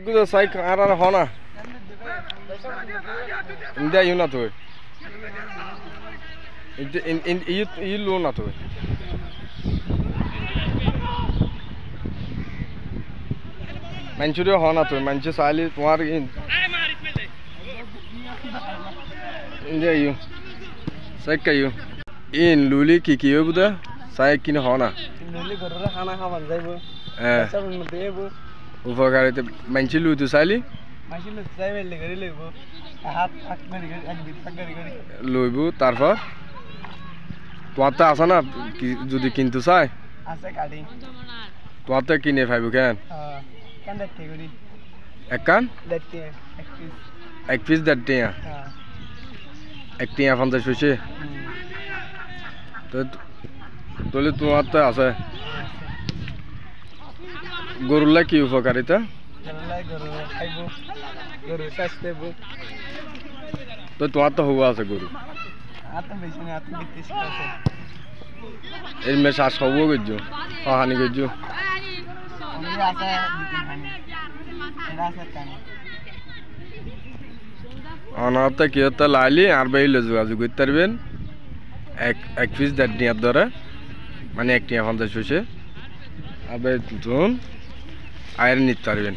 Guda sai ara hona. India you not to. In you lo not to. Manchuria hona to Manchester Sali tomar in. India you. Sai kayo. In luli kikiyo buda sai kin hona. Luli gorora khana khaban jaibo. Sab mudebo. উপকারিতা মানছি Luis তো চাইলি মানছি চাই মেলে করে লইব হাত হাত করে এক দিন ফাক করে লইব তারপর তোমার তো আছে না যদি কিনতে চাই আছে কাটি তোমার তো কিনে পাইব কেন হ্যাঁ কেন দেখতে করি এক কান দেখতে এক পিস দেখতে হ্যাঁ এক টিয়া 50 হইছে তো তোলে তোমার তো আছে গরুলা কি উপকারিতা তো তোমার তো হওয়া আছে গরু এর মে শ্বাস হবো গেছো হানি গেছো অনারতে কি হতে লাইলি আর বাইলে যোগাযোগ করতে পারবেন এক পিস দেড় টিয়ার ধরে মানে এক টিয়া 50 হইছে আবে ধুন আয়ের নিতে পারবেন।